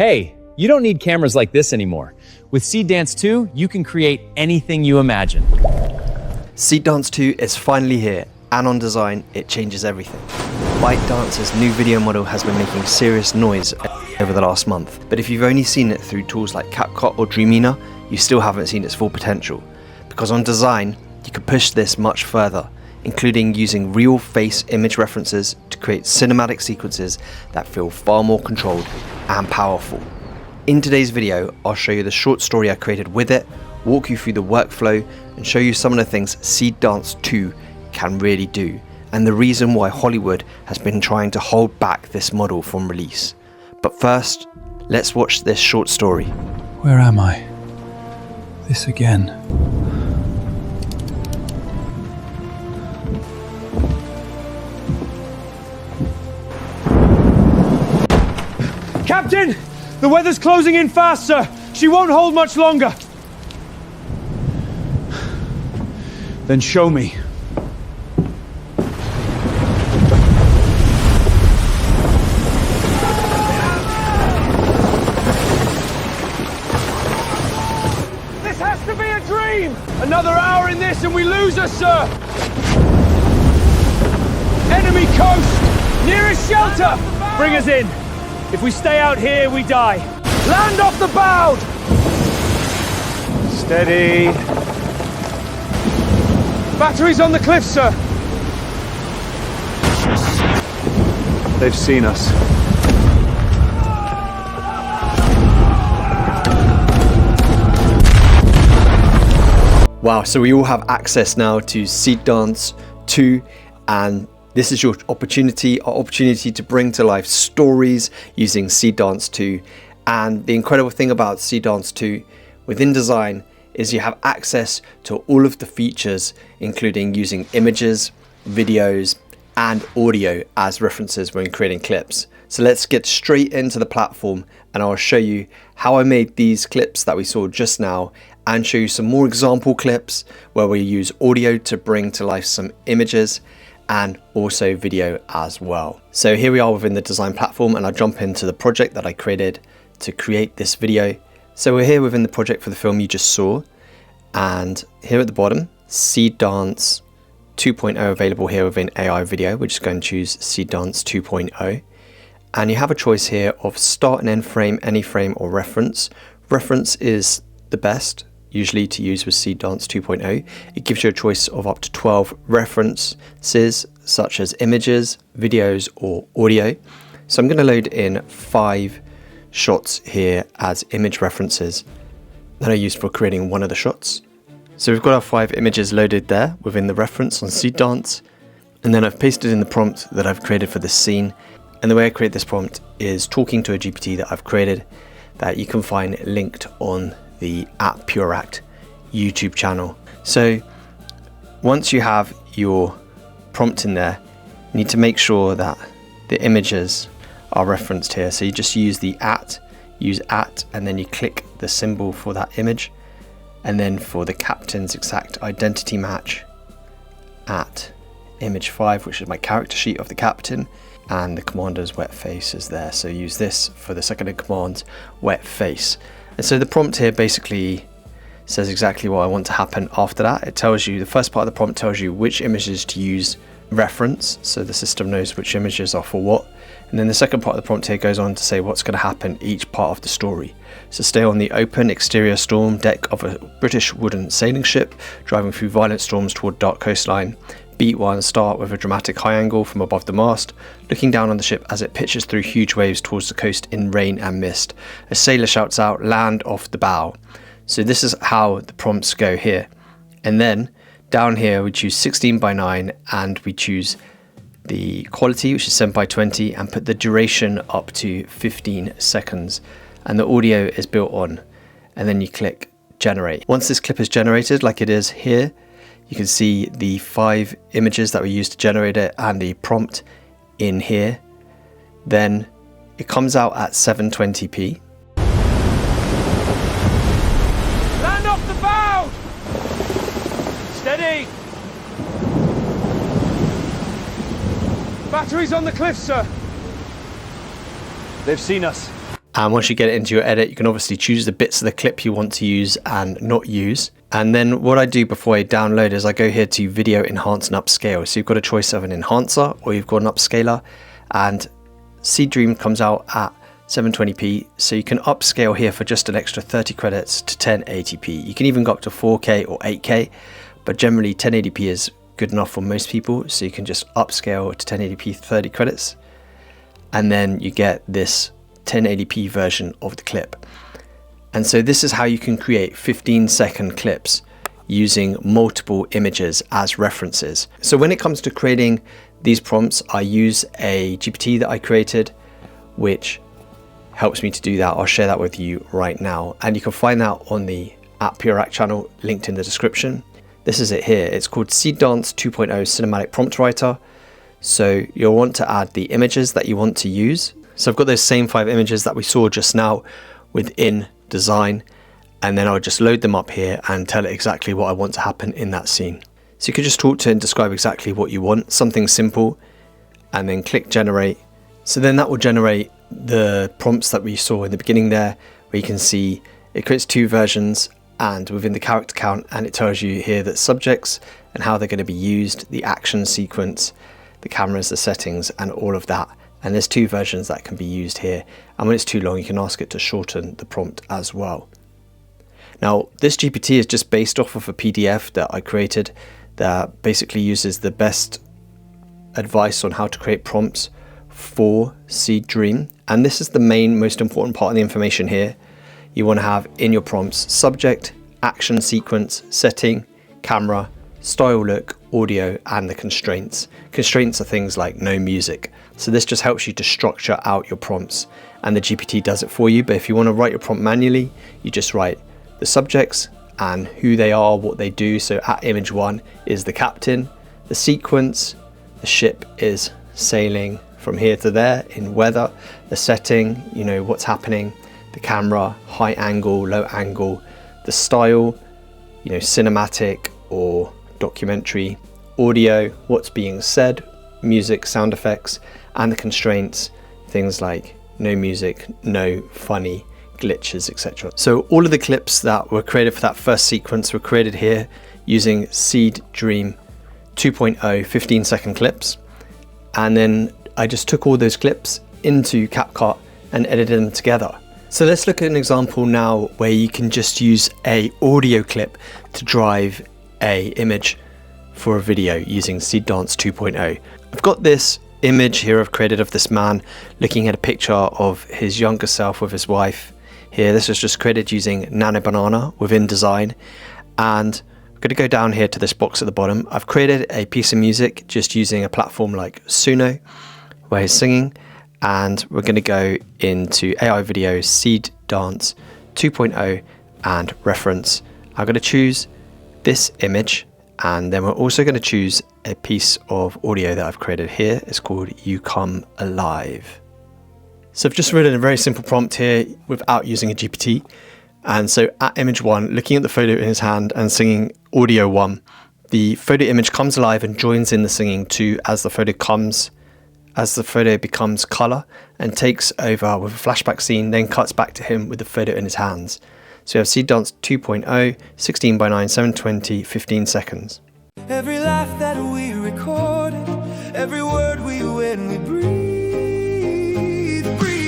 Hey, you don't need cameras like this anymore. With Seedance 2, you can create anything you imagine. Seedance 2 is finally here, and on Dzine, it changes everything. ByteDance's new video model has been making serious noise over the last month, but if you've only seen it through tools like CapCut or Dreamina, you still haven't seen its full potential. Because on Dzine, you can push this much further, including using real face image references to create cinematic sequences that feel far more controlled and powerful. In today's video, I'll show you the short story I created with it, walk you through the workflow, and show you some of the things Seedance 2 can really do, and the reason why Hollywood has been trying to hold back this model from release. But first, let's watch this short story. Where am I? This again. Captain! The weather's closing in fast, sir. She won't hold much longer. Then show me. This has to be a dream! Another hour in this and we lose her, sir! Enemy coast! Nearest shelter! Bring us in. If we stay out here, we die. Land off the bow! Steady. Batteries on the cliff, sir. They've seen us. Wow, so we all have access now to Seedance 2, and this is your opportunity, our opportunity to bring to life stories using Seedance 2. And the incredible thing about Seedance 2 within Dzine is you have access to all of the features, including using images, videos, and audio as references when creating clips. So let's get straight into the platform and I'll show you how I made these clips that we saw just now, and show you some more example clips where we use audio to bring to life some images and also video as well. So here we are within the Dzine platform, and I'll jump into the project that I created to create this video. So we're here within the project for the film you just saw, and here at the bottom, Seedance 2.0 available here within AI video. We're just going to choose Seedance 2.0, and you have a choice here of start and end frame, any frame, or reference. Reference is the best usually to use with Seedance 2.0. It gives you a choice of up to 12 references such as images, videos, or audio. So I'm going to load in 5 shots here as image references that are used for creating one of the shots. So we've got our 5 images loaded there within the reference on Seedance, and then I've pasted in the prompt that I've created for this scene. And the way I create this prompt is talking to a GPT that I've created that you can find linked on the @PureAct YouTube channel. So once you have your prompt in there, you need to make sure that the images are referenced here. So you just use the use @ and then you click the symbol for that image, and then for the captain's exact identity match, @image 5, which is my character sheet of the captain, and the commander's wet face is there. So use this for the second in command, wet face. And so the prompt here basically says exactly what I want to happen after that. It tells you, the first part of the prompt tells you which images to use reference, so the system knows which images are for what. And then the second part of the prompt here goes on to say what's going to happen each part of the story. So stay on the open exterior storm deck of a British wooden sailing ship, driving through violent storms toward dark coastline. Beat 1, start with a dramatic high angle from above the mast, looking down on the ship as it pitches through huge waves towards the coast in rain and mist. A sailor shouts out, "Land off the bow." So this is how the prompts go here. And then down here we choose 16:9, and we choose the quality, which is 7:20, and put the duration up to 15 seconds. And the audio is built on, and then you click generate. Once this clip is generated like it is here, you can see the 5 images that we used to generate it and the prompt in here. Then it comes out at 720p. Land off the bow! Steady! Batteries on the cliff, sir. They've seen us. And once you get it into your edit, you can obviously choose the bits of the clip you want to use and not use. And then what I do before I download is I go here to video, enhance and upscale. So you've got a choice of an enhancer or you've got an upscaler, and Seedream comes out at 720p. So you can upscale here for just an extra 30 credits to 1080p. You can even go up to 4K or 8K, but generally 1080p is good enough for most people. So you can just upscale to 1080p 30 credits. And then you get this 1080p version of the clip. And so this is how you can create 15-second clips using multiple images as references. So when it comes to creating these prompts, I use a GPT that I created, which helps me to do that. I'll share that with you right now. And you can find that on the @PureAct channel, linked in the description. This is it here. It's called Seedance 2.0 Cinematic Prompt Writer. So you'll want to add the images that you want to use. So I've got those same 5 images that we saw just now within Dzine, and then I'll just load them up here and tell it exactly what I want to happen in that scene. So you can just talk to it and describe exactly what you want, something simple, and then click generate. So then that will generate the prompts that we saw in the beginning there, where you can see it creates 2 versions and within the character count, and it tells you here that subjects and how they're going to be used, the action sequence, the cameras, the settings, and all of that. And there's 2 versions that can be used here. And when it's too long, you can ask it to shorten the prompt as well. Now, this GPT is just based off of a PDF that I created that basically uses the best advice on how to create prompts for Seedream. And this is the main, most important part of the information here. You want to have in your prompts subject, action sequence, setting, camera, style look, audio, and the constraints. Constraints are things like no music. So this just helps you to structure out your prompts, and the GPT does it for you. But if you want to write your prompt manually, you just write the subjects and who they are, what they do. So at image 1 is the captain, the sequence, the ship is sailing from here to there in weather, the setting, you know, what's happening, the camera, high angle, low angle, the style, you know, cinematic or documentary, audio, what's being said, music, sound effects, and the constraints, things like no music, no funny glitches, etc. So all of the clips that were created for that first sequence were created here using Seedream 2.0 15-second clips. And then I just took all those clips into CapCut and edited them together. So let's look at an example now where you can just use a audio clip to drive a image for a video using Seedance 2.0. I've got this image here I've created of this man looking at a picture of his younger self with his wife here. This was just created using Nano Banana within Dzine, and I'm going to go down here to this box at the bottom. I've created a piece of music just using a platform like Suno where he's singing, and we're going to go into AI video Seedance 2.0 and reference. I'm going to choose this image, and then we're also going to choose a piece of audio that I've created here. It's called You Come Alive. So I've just written a very simple prompt here without using a GPT. And so at image 1, looking at the photo in his hand and singing audio 1, the photo image comes alive and joins in the singing 2 as the photo becomes color and takes over with a flashback scene, then cuts back to him with the photo in his hands. So we have Seedance 2.0, 16 by 9, 720, 15 seconds. Every laugh that we recorded, every word we when we breathe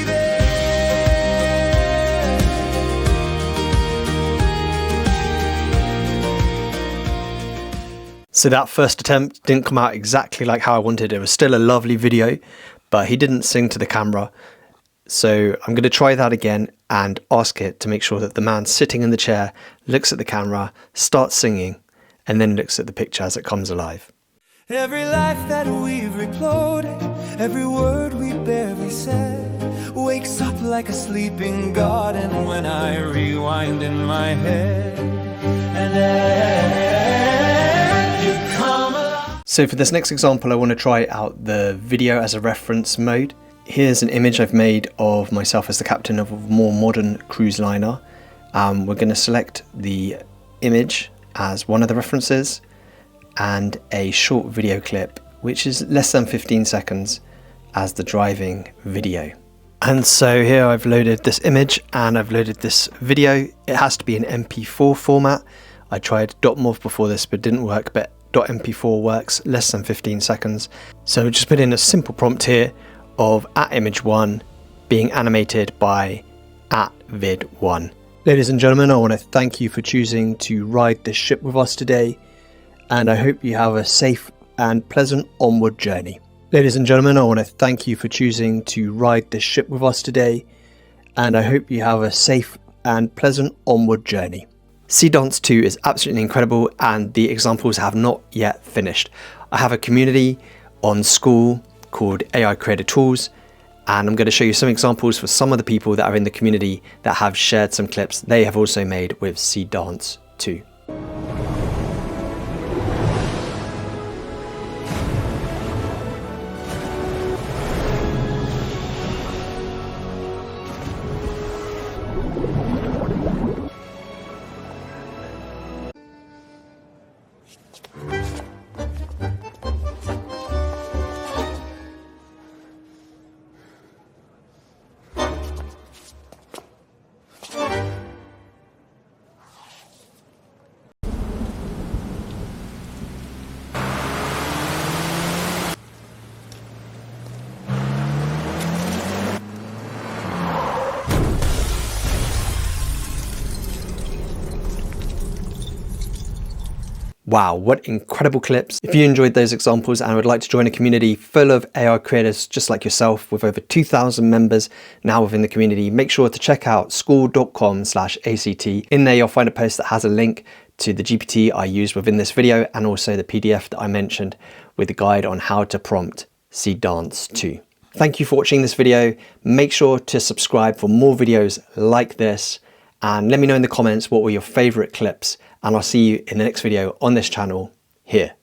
it. So that first attempt didn't come out exactly like how I wanted. It was still a lovely video, but he didn't sing to the camera. So I'm going to try that again and ask it to make sure that the man sitting in the chair looks at the camera, starts singing, and then looks at the picture as it comes alive. Every life that we've recorded, every word we barely said, wakes up like a sleeping garden when I rewind in my head. And then you come alive. So for this next example, I want to try out the video as a reference mode. Here's an image I've made of myself as the captain of a more modern cruise liner. We're going to select the image as one of the references and a short video clip, which is less than 15 seconds, as the driving video. And so here I've loaded this image and I've loaded this video. It has to be in MP4 format. I tried .mov before this but it didn't work, but .mp4 works, less than 15 seconds. So just put in a simple prompt here of @image1 being animated by @vid1. Ladies and gentlemen, I want to thank you for choosing to ride this ship with us today, and I hope you have a safe and pleasant onward journey. Ladies and gentlemen, I want to thank you for choosing to ride this ship with us today, and I hope you have a safe and pleasant onward journey. Seedance 2 is absolutely incredible, and the examples have not yet finished. I have a community on School called AI Creator Tools, and I'm going to show you some examples for some of the people that are in the community that have shared some clips they have also made with Seedance 2. Wow, what incredible clips. If you enjoyed those examples and would like to join a community full of AI creators just like yourself with over 2,000 members now within the community, make sure to check out school.com/ACT. In there you'll find a post that has a link to the GPT I used within this video and also the PDF that I mentioned with the guide on how to prompt Seedance 2. Thank you for watching this video. Make sure to subscribe for more videos like this, and let me know in the comments what were your favorite clips, and I'll see you in the next video on this channel here.